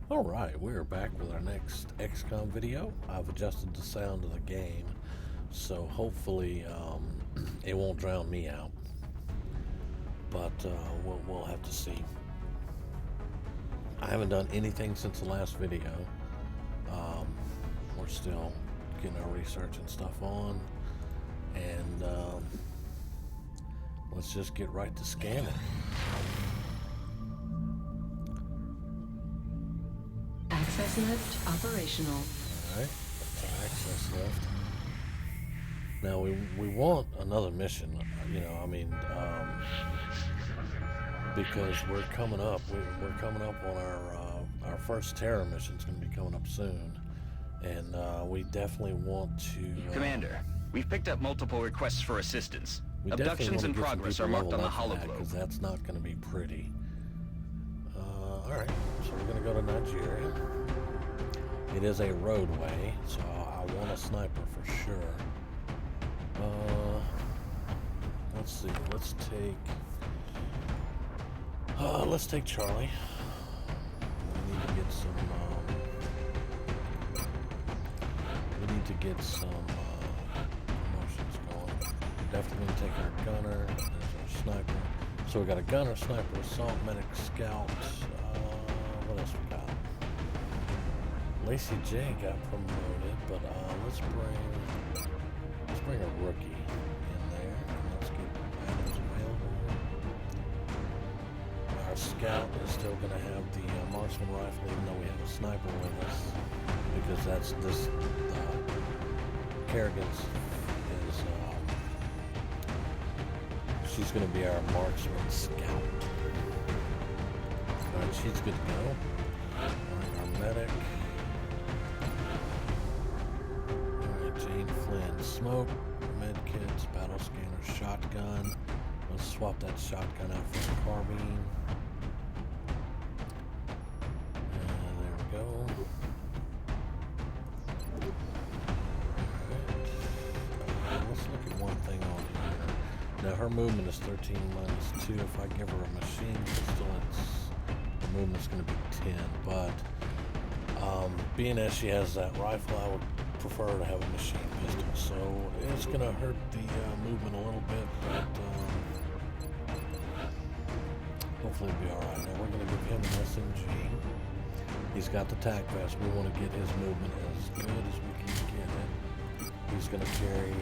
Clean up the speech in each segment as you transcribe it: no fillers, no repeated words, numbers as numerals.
Alright, we're back with our next XCOM video. I've adjusted the sound of the game, so hopefully it won't drown me out. But we'll have to see. I haven't done anything since the last video. We're still getting our research and stuff on. And let's just get right to scanning. Access lift operational. Alright, access lift. Now we want another mission, you know, I mean, because we're coming up on our first terror mission's going to be coming up soon, and we definitely want to... Commander, we've picked up multiple requests for assistance. We Abductions in progress are marked on the hologlobe. Because that's not going to be pretty. Alright, so we're going to go to Nigeria. It is a roadway, so I want a sniper for sure. Let's see, let's take Charlie. We need to get some promotions going. Definitely gonna take our gunner. There's our sniper. So we got a gunner, sniper, assault, medic, scout. What else we got? Lacey J got promoted, but let's bring a rookie in there. And let's get items available. Our scout is still going to have the marksman rifle, even though we have a sniper with us, because that's this Kerrigan's is she's going to be our marksman scout. Alright, she's good to go. Alright, our medic. Alright, Jane Flynn. Smoke, medkits, battle scanner, shotgun. Let's swap that shotgun out for a carbine. And there we go. Alright. Let's look at one thing on here. Now her movement is 13 minus 2. If I give her a machine pistol, the movement's going to be 10. But being as she has that rifle, I would prefer to have a machine pistol. So it's going to hurt the movement a little bit, but hopefully it'll be alright. Now we're going to give him an SMG. He's got the tac vest. We want to get his movement as good as we can get it. He's going to carry a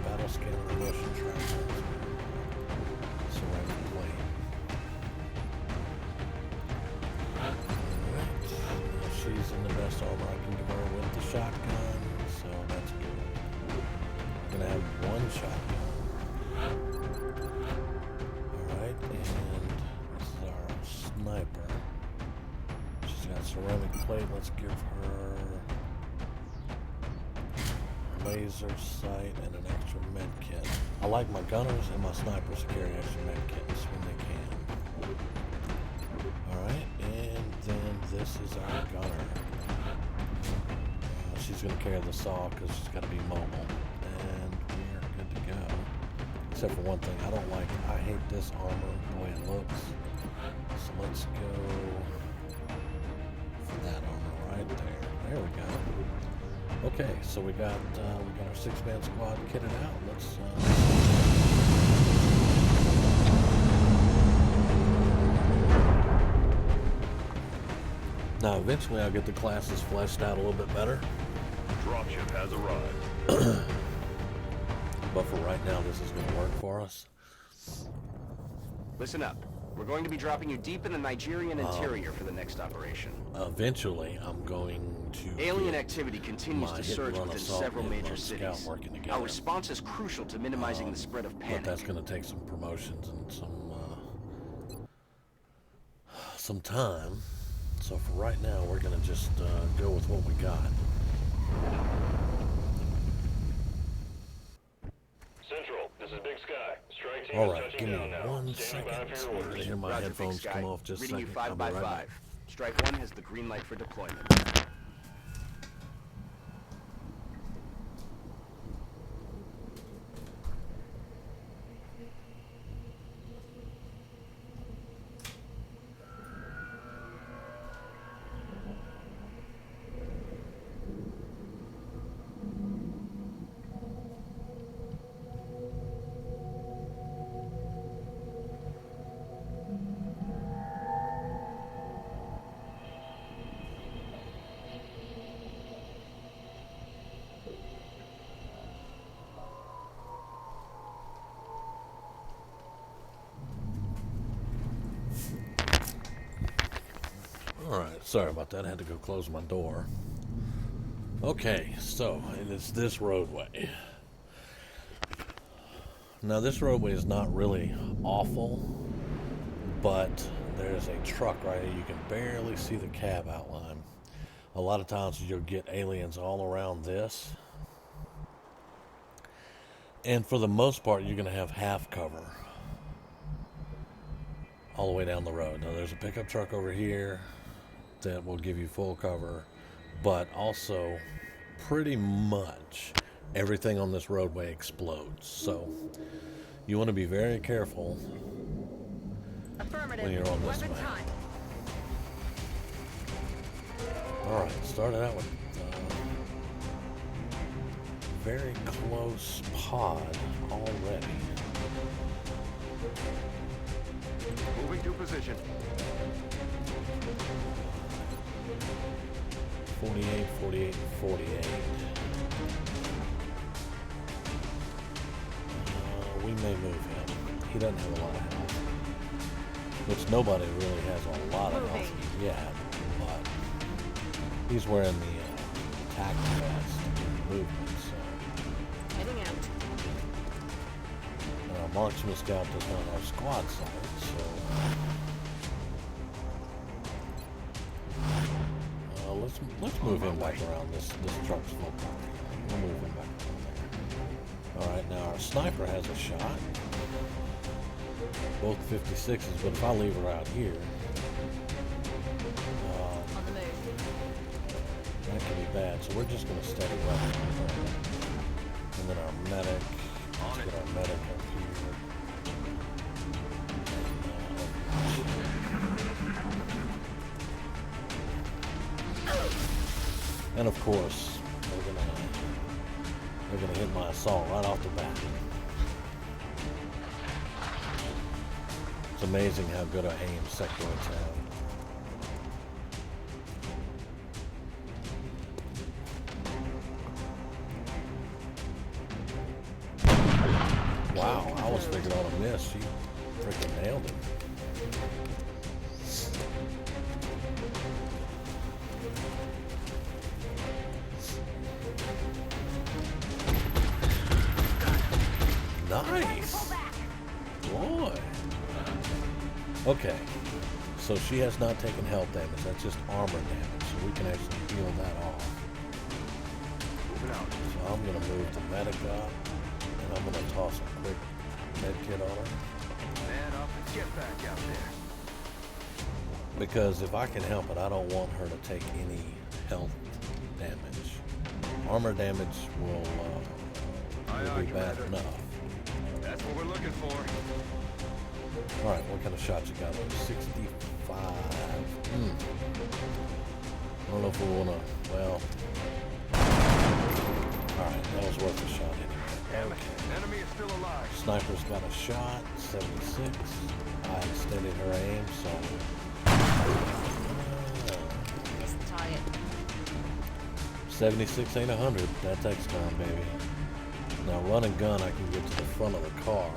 battle scanner and motion tracker. Ceramic plate. Alright. Now she's in the best armor I can give her with the shotgun, so that's good. We're going to have one shotgun. Alright, and this is our sniper. She's got ceramic plate. Let's give her laser sight and an extra med kit. I like my gunners and my snipers to carry extra med kits when they can. Alright, and then this is our gunner. She's going to carry the saw because she's got to be mobile. And we're good to go. Except for one thing, I hate this armor, the way it looks. So let's go for that armor right there. There we go. Okay, so we got our 6-man squad kitted out. Let's now eventually I'll get the classes fleshed out a little bit better. Dropship has arrived. But for right now, this is going to work for us. Listen up. We're going to be dropping you deep in the Nigerian interior for the next operation. Eventually, I'm going to... Alien activity continues to surge within several major cities. Our response is crucial to minimizing the spread of panic. But that's going to take some promotions and some time. So for right now, we're going to just go with what we got. Central, this is Big Sky. Strike team Alright, is give touching me down now. 1 Standing by second. for your I'm orders. going to hear my Roger, headphones Big Sky. come off just a Reading second. you 5 I'll be by right 5. back. Strike 1 has the green light for deployment. Alright, sorry about that. I had to go close my door. Okay, so it is this roadway. Now this roadway is not really awful, but there's a truck right here. You can barely see the cab outline. A lot of times you'll get aliens all around this. And for the most part, you're going to have half cover all the way down the road. Now there's a pickup truck over here that will give you full cover, but also pretty much everything on this roadway explodes. So you want to be very careful when you're on this map. Alright, started out with very close pod already. Moving to position. 48, 48, 48. We may move him. He doesn't have a lot of health. Which nobody really has a lot of health yet, but he's wearing the attack vest movement, so. Heading out. Our marksman scout does not have squad sight, so. Let's move him back around this truck's full cover. We'll move him back around there. Alright, now our sniper has a shot. Both 56s, but if I leave her out here, On the move. that could be bad. So we're just going to steady right on her. And then our medic. Let's get our medic up here. And of course, they're gonna hit my assault right off the bat. It's amazing how good a aim sectoids have. Wow, I was thinking on a miss. She freaking nailed it. Nice! Boy! Okay, so she has not taken health damage, that's just armor damage, so we can actually heal that off. So I'm going to move the medic up, and I'm going to toss a quick med kit on her. Man up and get back out there. Because if I can help it, I don't want her to take any health damage. Armor damage will be bad enough. That's what we're looking for. Alright, what kind of shots you got? 65. I don't know if we want to, well. Alright, that was worth a shot anyway. Okay. Enemy is still alive. Sniper's got a shot, 76. I extended her aim, so. Missed the target. 76 ain't 100. That's XCOM, baby. Now, run and gun, I can get to the front of the car.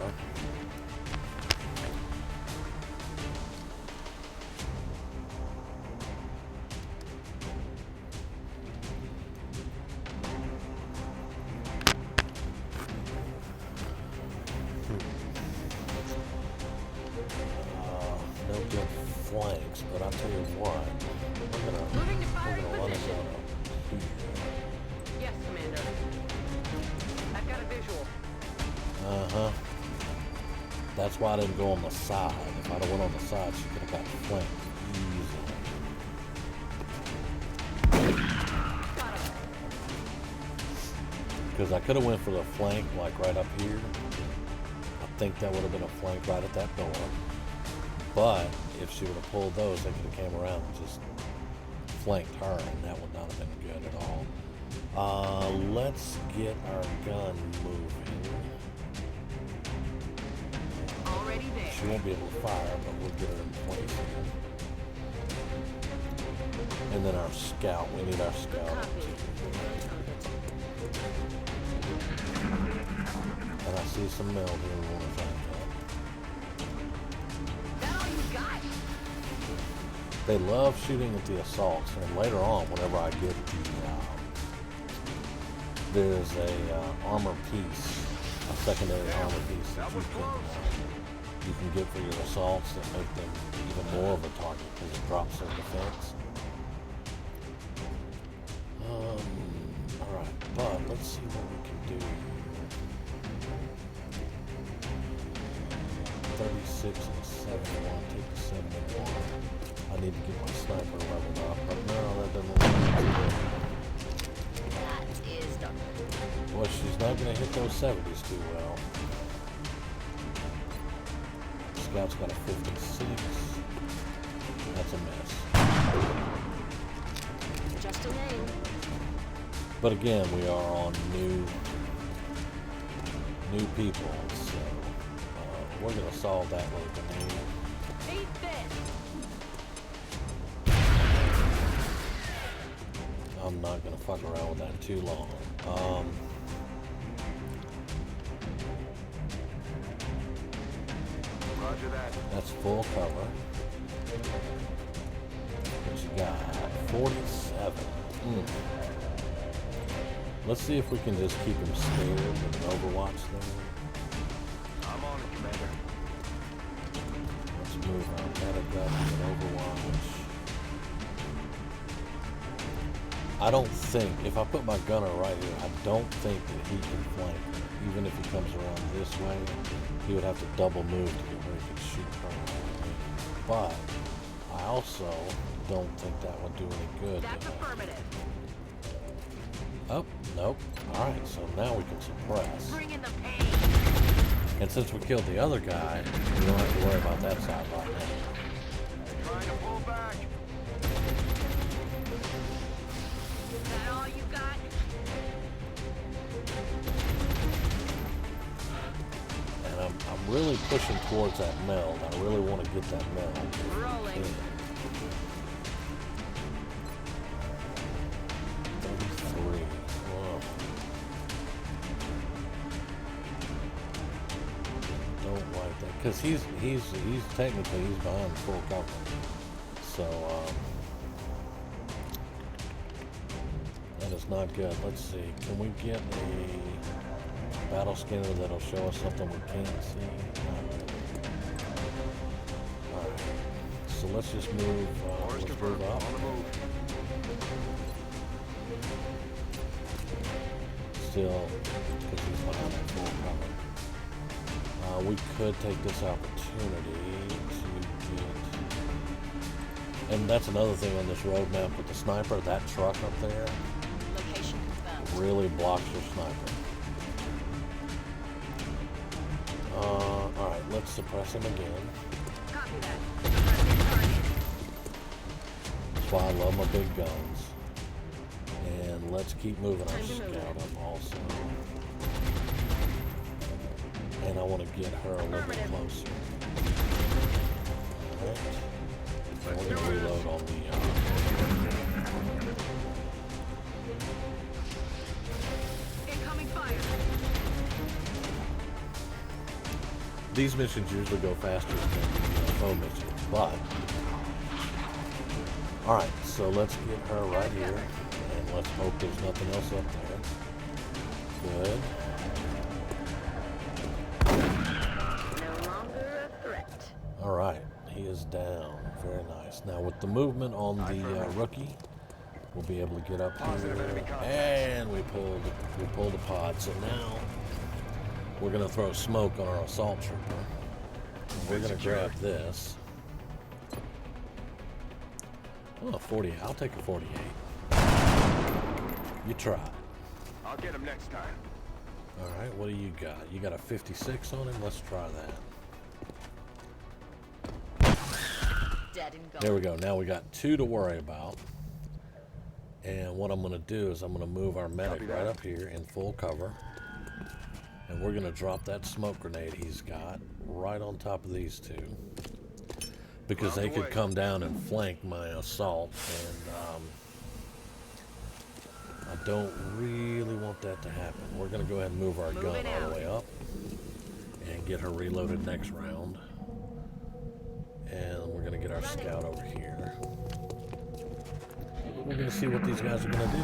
No good flanks, but I'll tell you what. We're gonna run and gun up here. Yes, Commander. I've got a visual. Uh-huh. That's why I didn't go on the side. If I'd have went on the side, she could have got flanked easily. Because I could have went for the flank, like right up here. I think that would have been a flank right at that door. But if she would have pulled those, they could have came around and just flanked her, and that would not have been good at all. Let's get our gun moving. Already there. She won't be able to fire, but we'll get her in place here. And then our scout, we need our scout up too. And I see some meld here we want to find out. That all you got? They love shooting at the assaults, and later on, whenever I get there's a armor piece, a secondary armor piece that you can get for your assaults that make them even more of a target because it drops their defense. Alright, but let's see what we can do. 36 and 71, take the 71. I need to get my sniper leveled up, but no, that doesn't look good. That is done. Well, she's not going to hit those 70s too well. Scout's got a 56. That's a miss. Just a name. But again, we are on new people, so we're going to solve that with the name. Beat this! I'm not going to fuck around with that too long. Roger that. That's full cover. What you got? 47. Let's see if we can just keep him scared with an Overwatch thing. I'm on it, Commander. Let's move our medic up with an Overwatch. I don't think, if I put my gunner right here, I don't think that he can flank her. Even if he comes around this way, he would have to double move to get where he could shoot her. But I also don't think that would do any good. That's affirmative. Oh, nope. Alright, so now we can suppress. Bring in the pain. And since we killed the other guy, we don't have to worry about that side right now. Trying to pull back. Is that all you got? And I'm really pushing towards that meld. I really want to get that meld. Rolling. 33. Whoa. Don't like that. Because he's technically behind full cover. So that is not good. Let's see. Can we get a battle scanner that'll show us something we can't see? Not really. Alright. So let's just move, let's move up. On the move. Still, because he's behind that full cover. We could take this opportunity to get... And that's another thing on this roadmap with the sniper. That truck up there Location confirmed. really blocks your sniper. Alright, let's suppress him again. Copy that. Suppressing target. That's why I love my big guns. And let's keep moving our Time to move. scout up also. And I want to get her a little bit closer. Alright. And we're going to reload on the... Incoming fire. These missions usually go faster than foe missions, but... Alright, so let's get her right here. And let's hope there's nothing else up there. Good. No longer a threat. Alright, he is down. Very nice. Now with the movement on the rookie, we'll be able to get up here. And we pulled a pod. So now we're going to throw smoke on our assault trooper. And we're going to grab this. Oh, 40. I'll take a 48. You try. I'll get him next time. Alright, what do you got? You got a 56 on him? Let's try that. Dead and gone. There we go. Now we got 2 to worry about. And what I'm going to do is I'm going to move our medic right up here in full cover. And we're going to drop that smoke grenade he's got right on top of these 2. Because they could come down and flank my assault. And I don't really want that to happen. We're going to go ahead and move our gun all the way up. And get her reloaded next round. And we're going to get our scout over here. We're going to see what these guys are going to do.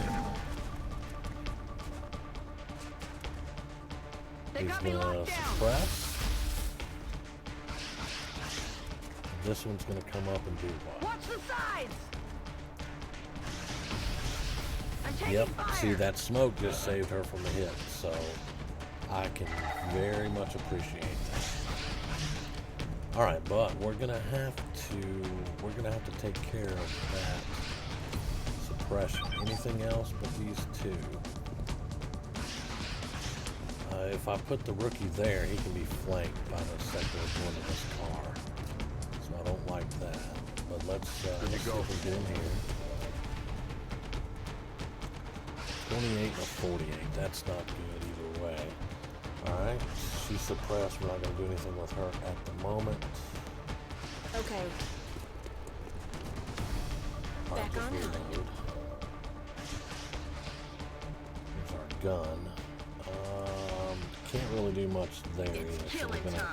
He's going to suppress. This one's going to come up and do what? Watch the sides! I'm taking Yep, fire. see, that smoke just saved her from a hit, so I can very much appreciate that. All right, but we're gonna have to take care of that suppression. Anything else but these two? If I put the rookie there, he can be flanked by the sector going to this car, so I don't like that. But let's see if we can get in here. 28 and a 48. That's not good either way. Alright, she's suppressed. We're not going to do anything with her at the moment. Okay. Alright, just reload. Here's our gun. Can't really do much there either. So we're gonna,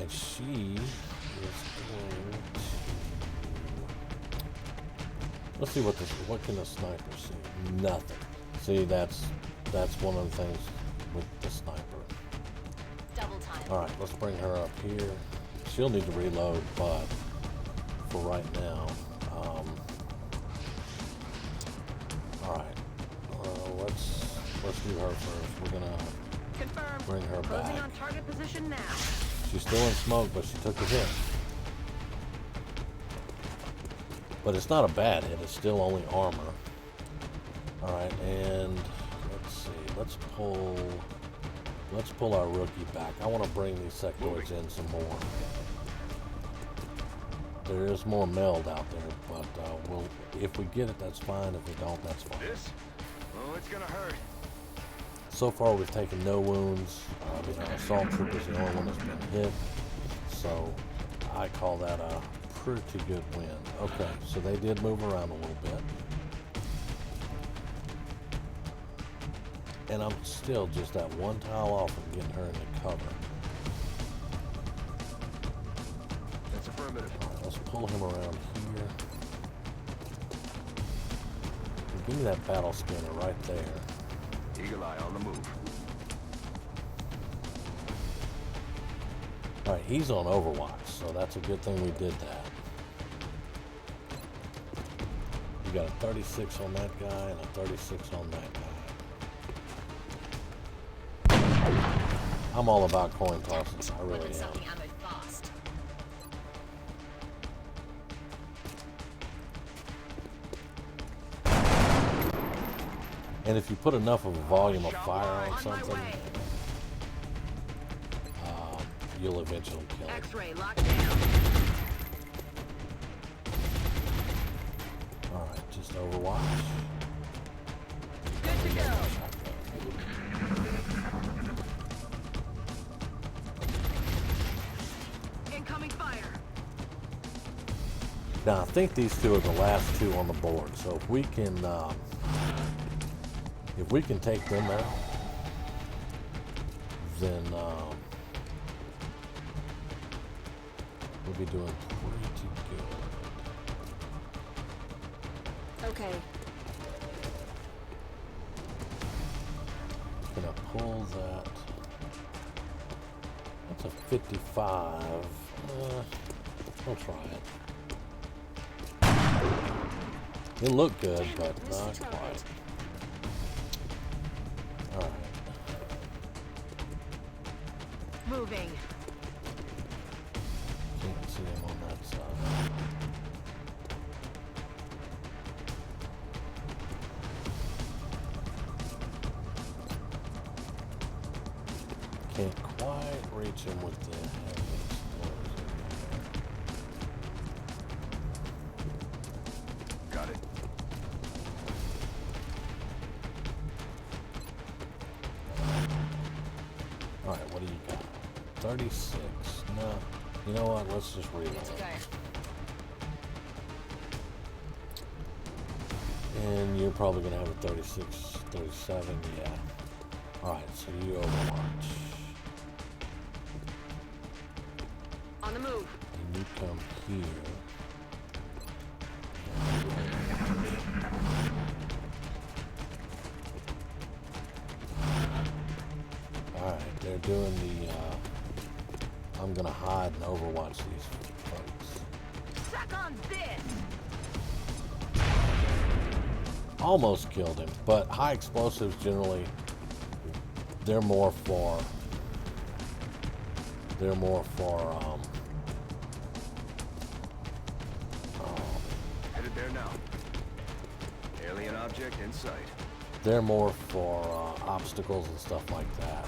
and she is going to... Let's see what can the sniper see? Nothing. See, that's one of the things with the sniper. Double time. All right, let's bring her up here. She'll need to reload, but for right now, all right. Let's do her first. We're gonna Confirmed. bring her Closing back. on target position now. She's still in smoke, but she took a hit. But it's not a bad hit. It's still only armor. All right, and let's see. Let's pull our rookie back. I want to bring these sectoids in some more. There is more meld out there, but if we get it, that's fine. If we don't, that's fine. Oh, it's gonna hurt. So far, we've taken no wounds. The assault troop is the only one that's been hit. So I call that a pretty good win. Okay, so they did move around a little bit. And I'm still just that one tile off from getting her into cover. That's affirmative. All right, let's pull him around here. And give me that battle scanner right there. Eagle eye on the move. All right, he's on Overwatch, so that's a good thing we did that. You got a 36 on that guy and a 36 on that guy. I'm all about coin tosses. I really am. Sucking ammo fast. And if you put enough of a volume of fire on something, you'll eventually kill it. X-ray locked down. All right, just Overwatch. Good to go. Incoming fire. Now I think these two are the last two on the board. So if we can take them out, then we'll be doing pretty good. Okay. Can I pull that? That's a 55. I'll try it. It looked good, but not quite. Alright. Moving. Can't see him on that side. Can't quite reach him with the heavy explosion. Got it. Alright, what do you got? 36. No. You know what? Let's just reload. Good to go. And you're probably going to have a 36, 37. Yeah. Alright, so you Overwatch. On the move. come here. Alright, they're doing the, I'm gonna hide and overwatch these folks. Suck on this! Almost killed him, but high explosives generally, they're more for Headed there now. Alien object in sight. they're more for obstacles and stuff like that.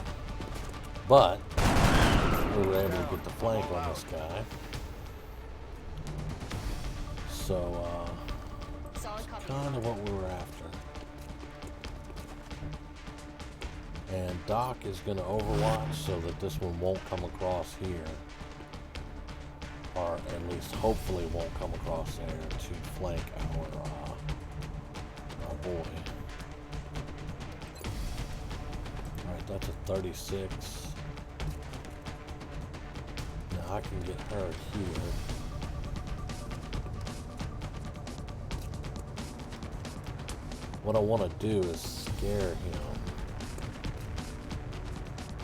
But we were able to get the flank on this guy. So Solid copy. kind of what we were after. And Doc is going to overwatch so that this one won't come across here. Or at least hopefully won't come across there to flank our boy. Alright, that's a 36. Now I can get her here. What I want to do is scare him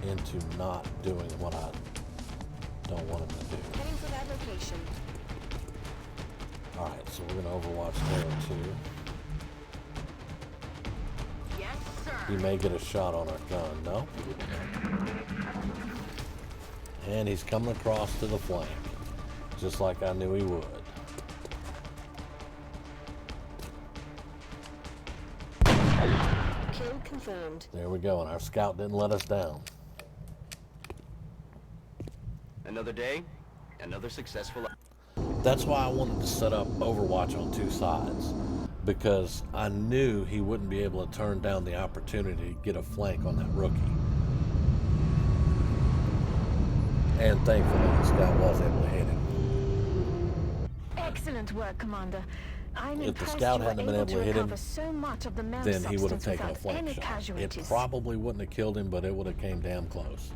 into not doing what I don't want him to do. Heading for that location. Alright, so we're going to overwatch there too. Yes, sir. He may get a shot on our gun, no? And he's coming across to the flank, just like I knew he would. Kill confirmed. There we go, and our scout didn't let us down. Another day, another successful. That's why I wanted to set up Overwatch on two sides, because I knew he wouldn't be able to turn down the opportunity to get a flank on that rookie. And thankfully, the scout was able to hit him. Excellent work, Commander. I'm If the impressed scout you were hadn't been able to to hit him, recover so much of the male then he would have substance taken a without flank any shot. It casualties. probably wouldn't have killed him, but it would have came damn close.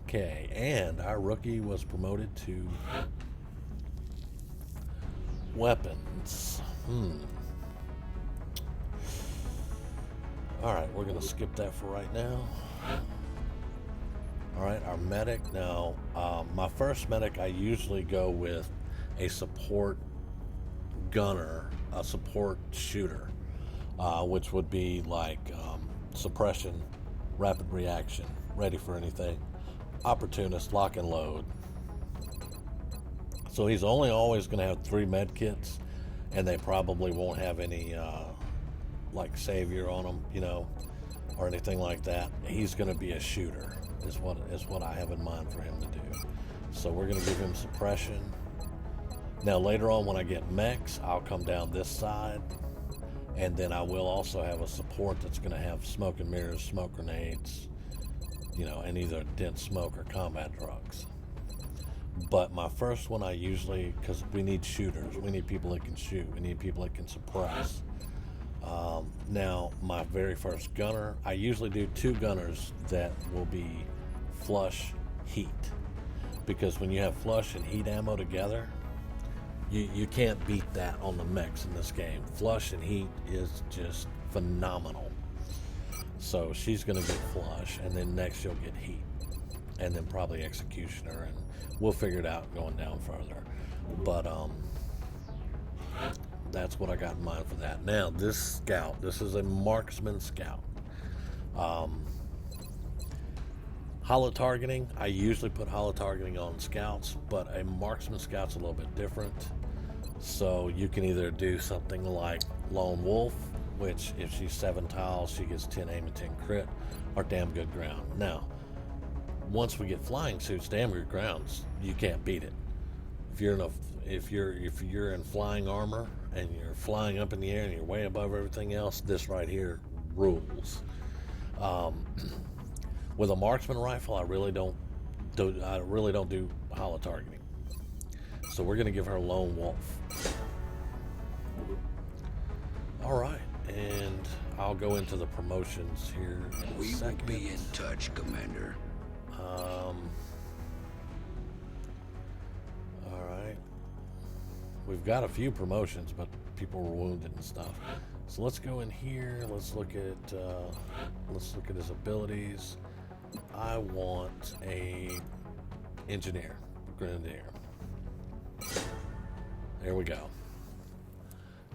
Okay, and our rookie was promoted to weapons. Alright, we're going to skip that for right now. Alright, our medic. Now, my first medic, I usually go with a support gunner, a support shooter, which would be like suppression, rapid reaction, ready for anything, opportunist, lock and load. So he's only always going to have 3 med kits, and they probably won't have any like savior on them, you know, or anything like that. He's going to be a shooter is what I have in mind for him to do. So we're going to give him suppression. Now later on when I get mechs, I'll come down this side, and then I will also have a support that's going to have smoke and mirrors, smoke grenades, you know, and either dense smoke or combat drugs. But my first one I usually, because we need shooters, we need people that can shoot, we need people that can suppress. Now my very first gunner, I usually do 2 gunners that will be flush heat, because when you have flush and heat ammo together, you can't beat that on the mechs in this game. Flush and heat is just phenomenal. So she's going to get flush, and then next she'll get heat, and then probably executioner, and we'll figure it out going down further. But that's what I got in mind for that. Now this scout, this is a marksman scout. Holo targeting, I usually put holo targeting on scouts, but a marksman scout's a little bit different. So you can either do something like Lone Wolf, which if she's 7 tiles, she gets 10 aim and 10 crit, or damn good ground. Now, once we get flying suits, damn good grounds, you can't beat it. If you're in flying armor and you're flying up in the air and you're way above everything else, this right here rules. With a marksman rifle, I really don't do holo targeting. So we're gonna give her Lone Wolf. All right, and I'll go into the promotions here in a second. We will be in touch, Commander. we've got a few promotions, but people were wounded and stuff. So let's go in here. Let's look at his abilities. I want a engineer, grenadier. There we go.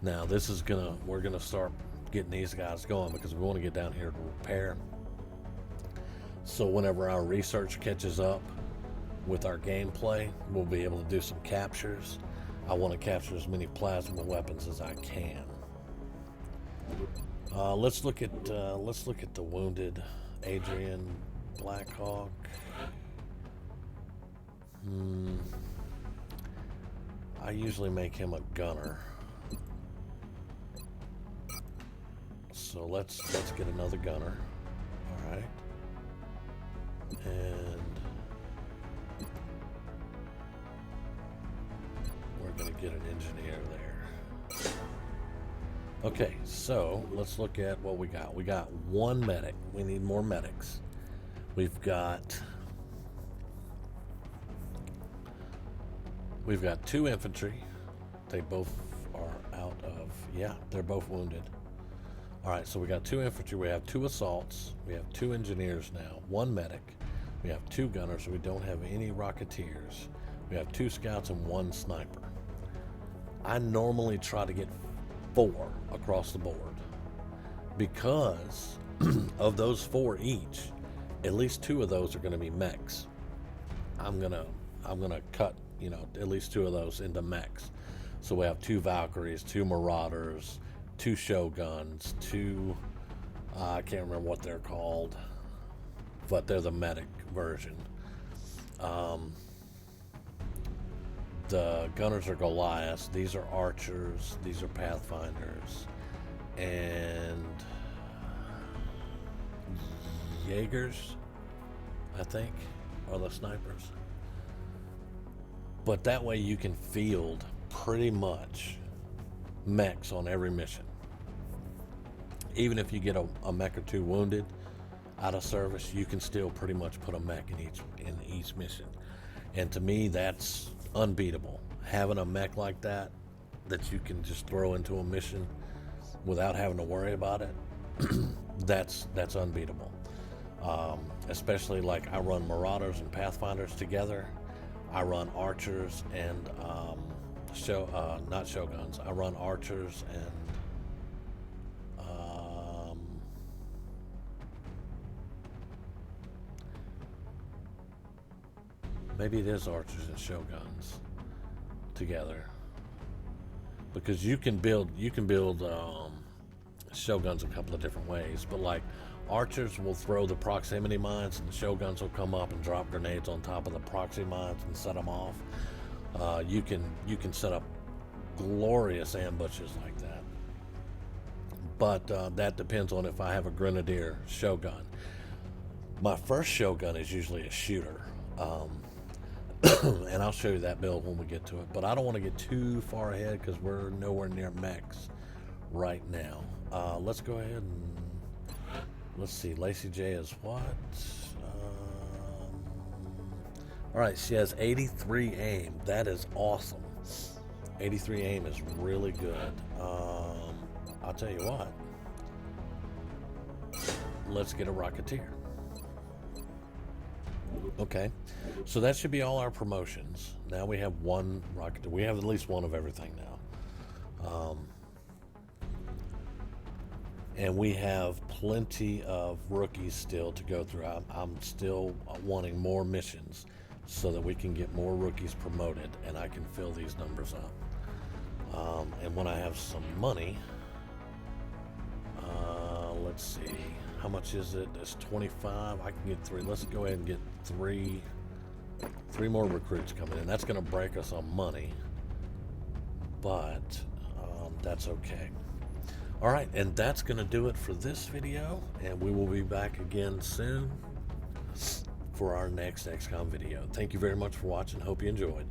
Now this is we're gonna start getting these guys going because we want to get down here to repair. So whenever our research catches up with our gameplay, we'll be able to do some captures. I want to capture as many plasma weapons as I can. Let's look at the wounded Adrian Blackhawk. I usually make him a gunner. So let's get another gunner. All right. And we're going to get an engineer there. Okay, so let's look at what we got. We got one medic. We need more medics. We've got two infantry. They both are out of, yeah, they're both wounded. All right, so we got two infantry. We have two assaults. We have two engineers now, one medic. We have two gunners. We don't have any rocketeers. We have two scouts and one sniper. I normally try to get 4 across the board because of those 4 each, at least 2 of those are going to be mechs. I'm gonna cut, you know, at least 2 of those into mechs. So we have 2 Valkyries, 2 Marauders, 2 Shoguns, 2 I can't remember what they're called, but they're the medic version. The gunners are Goliaths. These are archers. These are Pathfinders, and Jaegers, I think, are the snipers. But that way you can field pretty much mechs on every mission. Even if you get a mech or 2 wounded out of service, you can still pretty much put a mech in each mission. And to me, that's unbeatable. Having a mech like that you can just throw into a mission without having to worry about it, that's unbeatable. Especially like I run Marauders and Pathfinders together. I run archers and not Shoguns. I run archers and maybe it is archers and Shoguns together, because you can build Shoguns a couple of different ways. But like archers will throw the proximity mines, and the Shoguns will come up and drop grenades on top of the proxy mines and set them off. You can set up glorious ambushes like that. But that depends on if I have a Grenadier Shogun. My first Shogun is usually a shooter. And I'll show you that build when we get to it. But I don't want to get too far ahead because we're nowhere near mechs right now. Let's go ahead and let's see. Lacey J is what? All right, she has 83 aim. That is awesome. 83 aim is really good. I'll tell you what. Let's get a Rocketeer. Okay, so that should be all our promotions. Now we have one Rocketeer. We have at least one of everything now. And we have plenty of rookies still to go through. I'm still wanting more missions so that we can get more rookies promoted and I can fill these numbers up. And when I have some money, let's see, how much is it? It's 25. I can get 3. Let's go ahead and get 3 more recruits coming in. That's going to break us on money, but that's okay. All right, and that's going to do it for this video, and we will be back again soon for our next XCOM video. Thank you very much for watching. Hope you enjoyed.